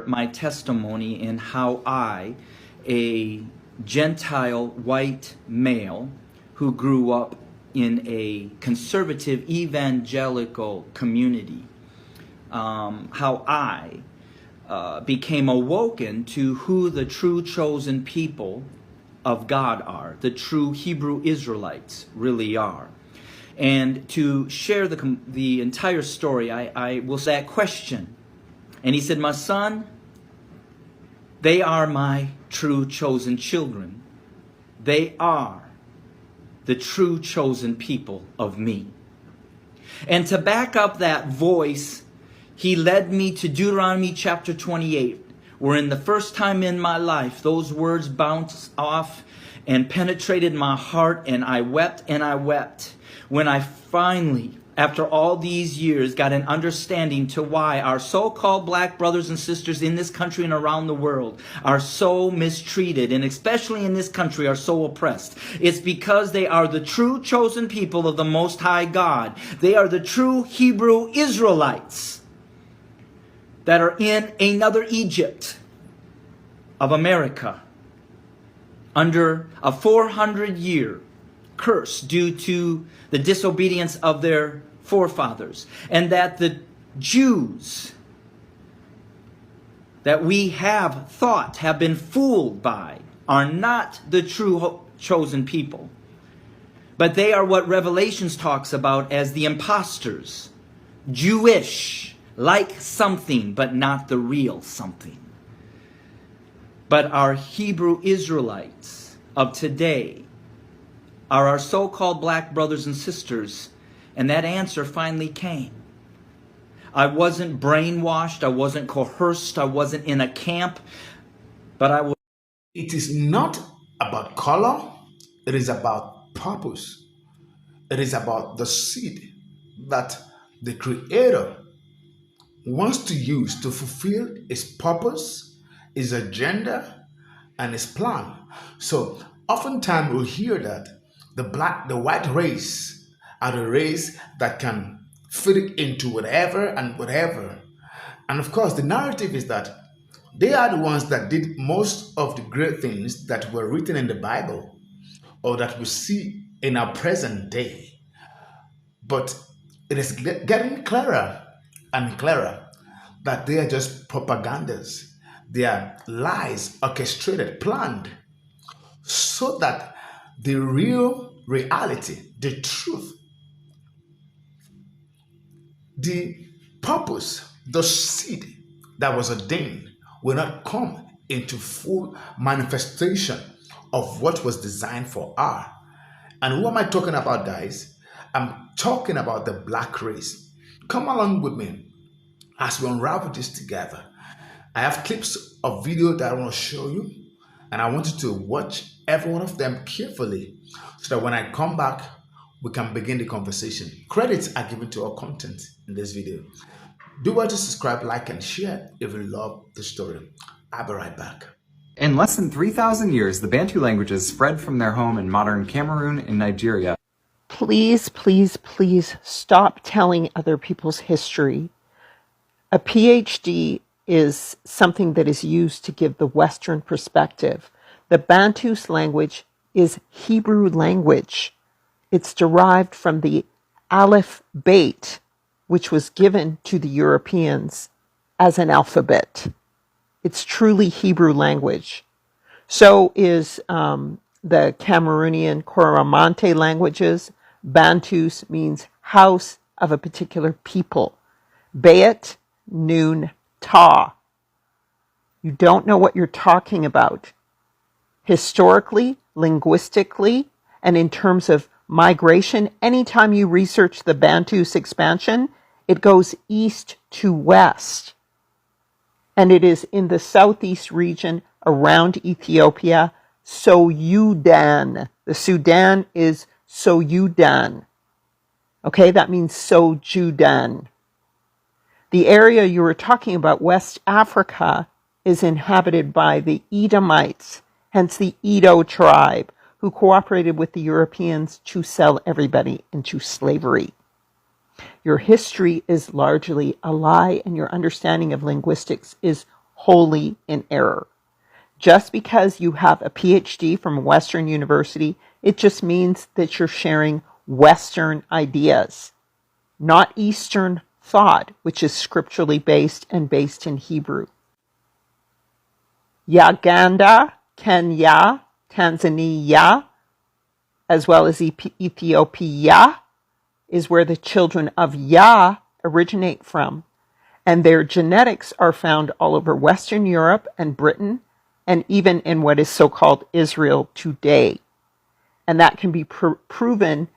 my testimony in how I, a Gentile white male who grew up in a conservative evangelical community, how I became awoken to who the true chosen people of God are, the true Hebrew Israelites really are. And to share the entire story, I will say that question. And he said, my son, they are my true chosen children. They are the true chosen people of me. And to back up that voice, he led me to Deuteronomy chapter 28, where in the first time in my life, those words bounced off and penetrated my heart, and I wept when I finally, after all these years, got an understanding to why our so-called black brothers and sisters in this country and around the world are so mistreated, and especially in this country are so oppressed. It's because they are the true chosen people of the Most High God. They are the true Hebrew Israelites that are in another Egypt of America under a 400-year curse due to the disobedience of their forefathers, and that the Jews that we have thought have been fooled by are not the true chosen people, but they are what Revelations talks about as the imposters, Jewish, like something but not the real something. But our Hebrew Israelites of today are our so-called black brothers and sisters, and that answer finally came. I wasn't brainwashed, I wasn't coerced, I wasn't in a camp, but I was. It is not about color, it is about purpose. It is about the seed that the Creator wants to use to fulfill his purpose, his agenda, and his plan. So oftentimes we'll hear that the white race are the race that can fit into whatever and whatever. And of course, the narrative is that they are the ones that did most of the great things that were written in the Bible or that we see in our present day. But it is getting clearer and clearer that they are just propagandas. They are lies orchestrated, planned, so that the real reality, the truth, the purpose, the seed that was ordained will not come into full manifestation of what was designed for our. And who am I talking about, guys? I'm talking about the black race. Come along with me as we unravel this together. I have clips of video that I want to show you, and I want you to watch every one of them carefully so that when I come back, we can begin the conversation. Credits are given to our content in this video. Do well to subscribe, like, and share if you love the story. I'll be right back. In less than 3,000 years, the Bantu languages spread from their home in modern Cameroon and Nigeria. Please, please, please stop telling other people's history. A PhD is something that is used to give the Western perspective. The Bantus language is Hebrew language. It's derived from the Aleph Bet, which was given to the Europeans as an alphabet. It's truly Hebrew language. So is the Cameroonian Coromante languages. Bantus means house of a particular people. Bayet, Noon, Ta. You don't know what you're talking about. Historically, linguistically, and in terms of migration, anytime you research the Bantus expansion, it goes east to west. And it is in the southeast region around Ethiopia, Soudan. The Sudan is Soudan. Okay, that means Soudan. The area you were talking about, West Africa, is inhabited by the Edomites, hence the Edo tribe, who cooperated with the Europeans to sell everybody into slavery. Your history is largely a lie, and your understanding of linguistics is wholly in error. Just because you have a PhD from a Western university, it just means that you're sharing Western ideas, not Eastern thought, which is scripturally based and based in Hebrew. Uganda, Kenya, Tanzania, as well as Ethiopia, is where the children of Yah originate from. And their genetics are found all over Western Europe and Britain, and even in what is so-called Israel today. And that can be proven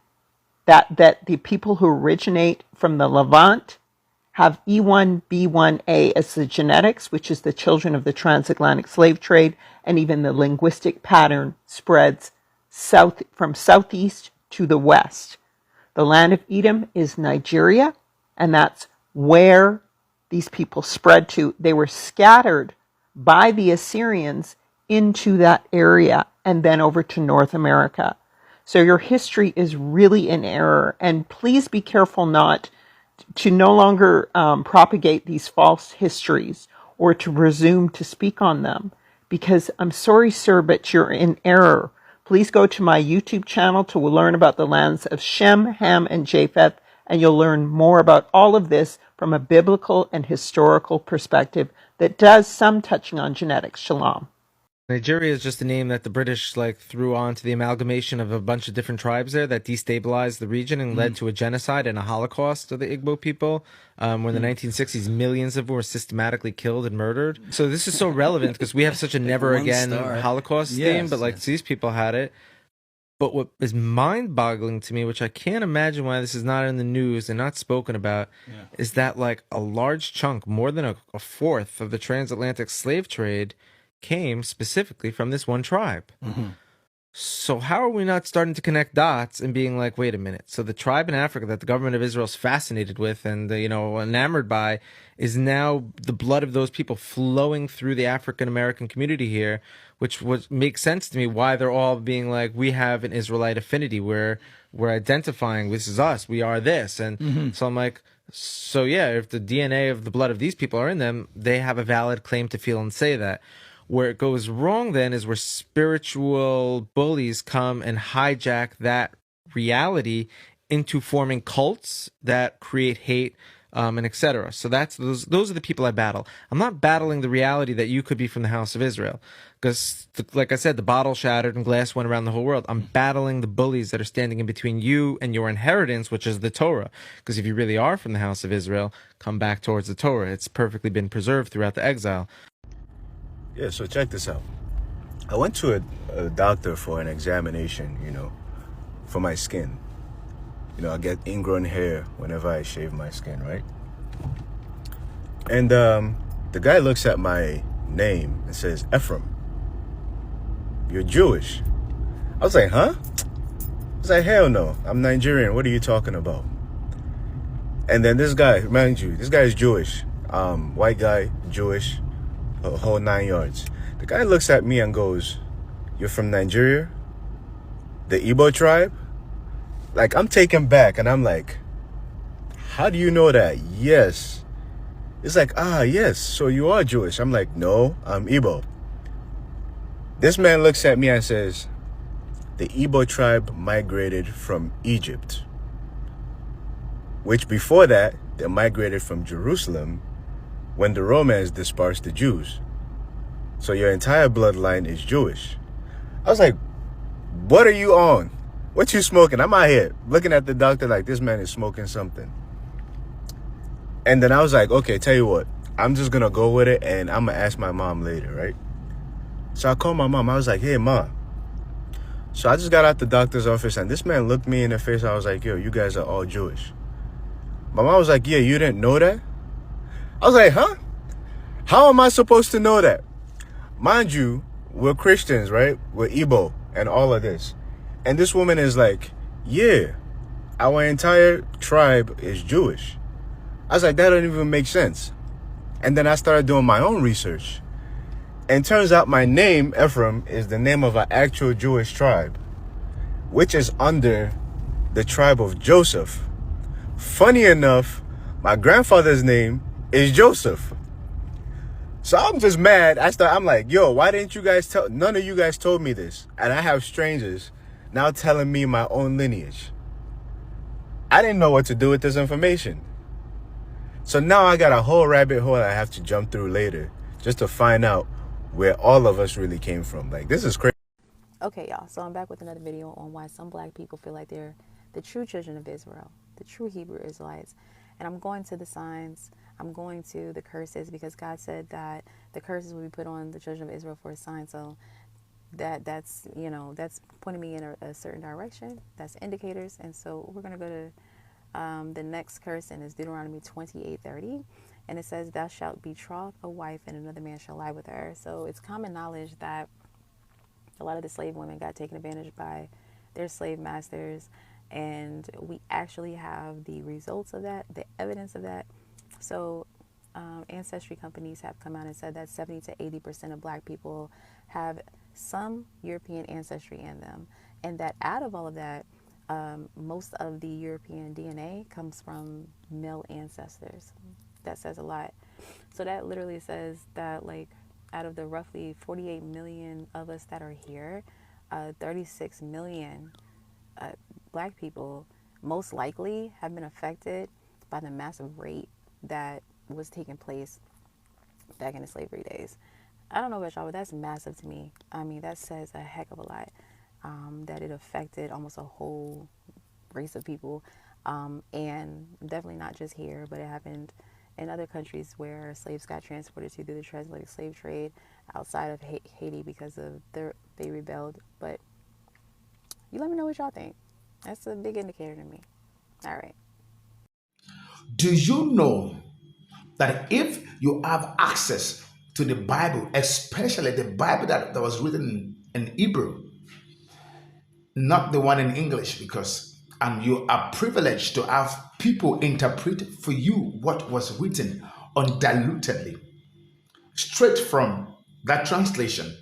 that the people who originate from the Levant have E1B1A as the genetics, which is the children of the transatlantic slave trade, and even the linguistic pattern spreads from southeast to the west. The land of Edom is Nigeria, and that's where these people spread to. They were scattered by the Assyrians into that area and then over to North America. So your history is really in error, and please be careful not to no longer propagate these false histories or to presume to speak on them, because I'm sorry, sir, but you're in error. Please go to my YouTube channel to learn about the lands of Shem, Ham, and Japheth, and you'll learn more about all of this from a biblical and historical perspective that does some touching on genetics. Shalom. Nigeria is just a name that the British threw onto the amalgamation of a bunch of different tribes there that destabilized the region and led to a genocide and a Holocaust of the Igbo people. When in the 1960s, millions of them were systematically killed and murdered. So this is so relevant because we have such a never again Holocaust theme, but these people had it. But what is mind-boggling to me, which I can't imagine why this is not in the news and not spoken about, is that a large chunk, more than a fourth of the transatlantic slave trade came specifically from this one tribe. So how are we not starting to connect dots and being like, wait a minute, so the tribe in Africa that the government of Israel is fascinated with and enamored by is now the blood of those people flowing through the African American community here, which makes sense to me why they're all being like, we have an Israelite affinity, where we're identifying, this is us, we are this. And so I'm like, so yeah, if the DNA of the blood of these people are in them, they have a valid claim to feel and say that. Where it goes wrong then is where spiritual bullies come and hijack that reality into forming cults that create hate, and etc. So those are the people I battle. I'm not battling the reality that you could be from the house of Israel, because like I said, the bottle shattered and glass went around the whole world. I'm battling the bullies that are standing in between you and your inheritance, which is the Torah. Because if you really are from the house of Israel, come back towards the Torah. It's perfectly been preserved throughout the exile. Yeah, so check this out. I went to a doctor for an examination, for my skin. I get ingrown hair whenever I shave my skin, right? And the guy looks at my name and says, Ephraim, you're Jewish. I was like, huh? I was like, hell no, I'm Nigerian. What are you talking about? And then this guy, mind you, this guy is Jewish. White guy, Jewish. A whole 9 yards. The guy looks at me and goes, you're from Nigeria? The Igbo tribe? I'm taken back and I'm like, how do you know that? Yes. It's like, yes, so you are Jewish. I'm like, no, I'm Igbo. This man looks at me and says, the Igbo tribe migrated from Egypt, which before that, they migrated from Jerusalem when the Romans dispersed the Jews. So your entire bloodline is Jewish. I was like, what are you on? What you smoking? I'm out here looking at the doctor like this man is smoking something. And then I was like, okay, tell you what, I'm just going to go with it and I'm going to ask my mom later, right? So I called my mom. I was like, hey, Mom. So I just got out the doctor's office and this man looked me in the face. I was like, yo, you guys are all Jewish. My mom was like, yeah, you didn't know that? I was like, huh? How am I supposed to know that? Mind you, we're Christians, right? We're Igbo and all of this. And this woman is like, yeah, our entire tribe is Jewish. I was like, that doesn't even make sense. And then I started doing my own research. And turns out my name, Ephraim, is the name of an actual Jewish tribe, which is under the tribe of Joseph. Funny enough, my grandfather's name is Joseph. So I'm just mad. I'm like, yo, why didn't you guys tell? None of you guys told me this. And I have strangers now telling me my own lineage. I didn't know what to do with this information. So now I got a whole rabbit hole I have to jump through later just to find out where all of us really came from. Like, this is crazy. Okay, y'all, so I'm back with another video on why some black people feel like they're the true children of Israel, the true Hebrew Israelites. And I'm going to the signs, I'm going to the curses, because God said that the curses will be put on the children of Israel for a sign. So that's pointing me in a certain direction. That's indicators. And so we're going to go to the next curse, and it's Deuteronomy 28:30. And it says, thou shalt betroth a wife, and another man shall lie with her. So it's common knowledge that a lot of the slave women got taken advantage by their slave masters, and we actually have the results of that, the evidence of that. So ancestry companies have come out and said that 70 to 80% of black people have some European ancestry in them, and that out of all of that, most of the European DNA comes from male ancestors. That says a lot. So that literally says that, like, out of the roughly 48 million of us that are here, 36 million black people most likely have been affected by the massive rape that was taking place back in the slavery days. I don't know about y'all, but that's massive to me. I mean, that says a heck of a lot, that it affected almost a whole race of people, and definitely not just here, but it happened in other countries where slaves got transported to through the transatlantic slave trade, outside of Haiti, because of they rebelled. But you let me know what y'all think. That's a big indicator to me. All right. Do you know that if you have access to the Bible, especially the Bible that was written in Hebrew, not the one in English, because you are privileged to have people interpret for you what was written undilutedly, straight from that translation.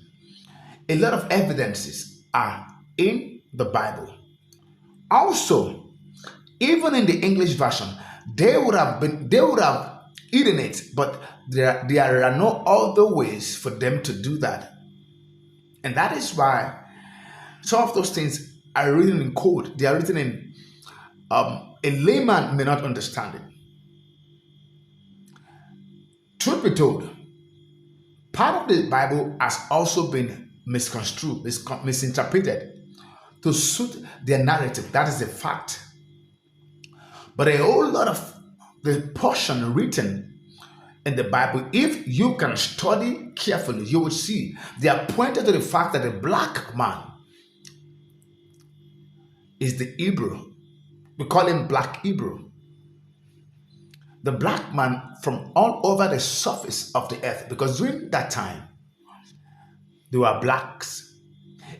A lot of evidences are in the Bible. Also, even in the English version, they would have eaten it, but there are no other ways for them to do that. And that is why some of those things are written in code. They are written in a layman may not understand it. Truth be told, part of the Bible has also been misconstrued, misinterpreted to suit their narrative. That is a fact. But a whole lot of the portion written in the Bible, if you can study carefully, you will see they are pointed to the fact that the black man is the Hebrew. We call him Black Hebrew. The black man from all over the surface of the earth, because during that time, they were blacks.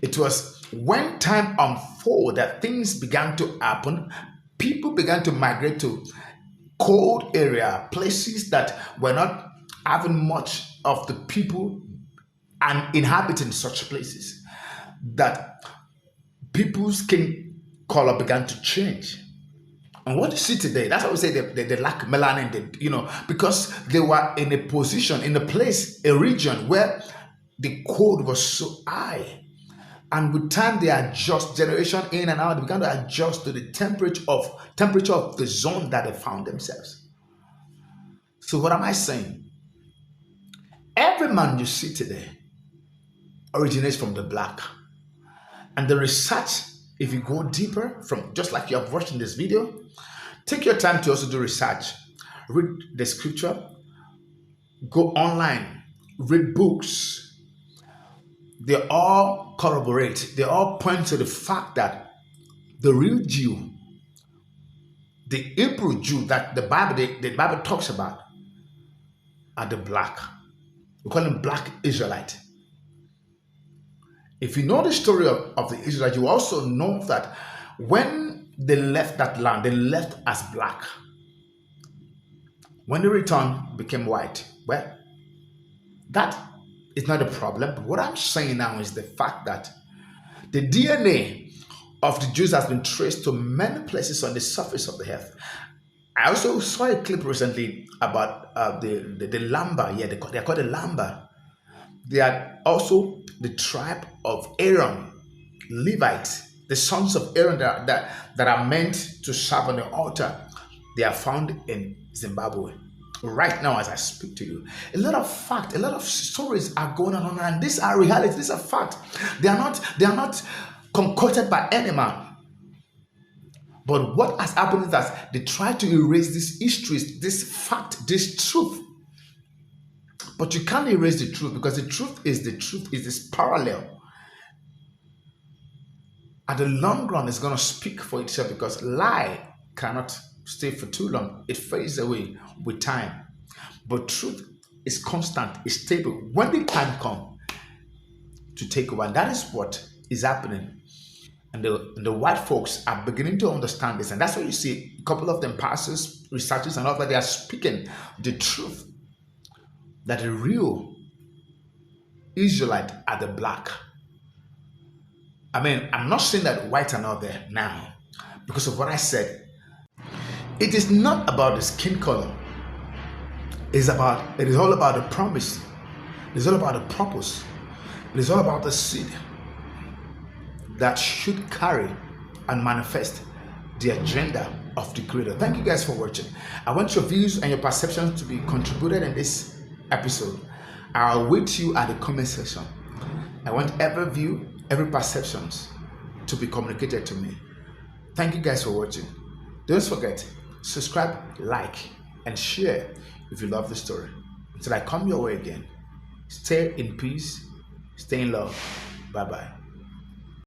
It was when time unfolded that things began to happen. People began to migrate to cold area, places that were not having much of the people and inhabiting such places, that people's skin color began to change. And what you see today, that's why we say they lack melanin, because they were in a position, in a place, a region where the cold was so high. And with time, they adjust, generation in and out, they began to adjust to the temperature of the zone that they found themselves. So what am I saying? Every man you see today originates from the black. And the research, if you go deeper, from just like you have watched in this video, take your time to also do research. Read the scripture, go online, read books. They all corroborate, they all point to the fact that the real Jew, the Hebrew Jew that the Bible talks about, are the black. We call them Black Israelite. If you know the story of the Israelites, you also know that when they left that land, they left as black. When they returned, became white. Well, that is not a problem. But what I'm saying now is the fact that the DNA of the Jews has been traced to many places on the surface of the earth. I also saw a clip recently about the Lamba. Yeah, they're called the Lamba. They are also the tribe of Aaron, Levites, the sons of Aaron that are meant to serve on the altar. They are found in Zimbabwe. Right now, as I speak to you, a lot of fact, a lot of stories are going on, and these are reality. These are fact. They are not concocted by any man. But what has happened is that they try to erase these histories, this fact, this truth. But you can't erase the truth, because the truth is this parallel. At the long run, it's going to speak for itself, because lie cannot stay for too long. It fades away with time. But truth is constant, is stable. When the time comes to take over, and that is what is happening. And the white folks are beginning to understand this. And that's why you see a couple of them, pastors, researchers, and all that, they are speaking the truth, that the real Israelite are the black. I mean, I'm not saying that white are not there now, because of what I said. It is not about the skin color. It is all about the promise. It is all about the purpose. It is all about the seed that should carry and manifest the agenda of the Creator. Thank you guys for watching. I want your views and your perceptions to be contributed in this episode. I'll wait you at the comment section. I want every view, every perceptions to be communicated to me. Thank you guys for watching. Don't forget, subscribe, like, and share if you love the story. Until I come your way again, stay in peace, stay in love. Bye-bye.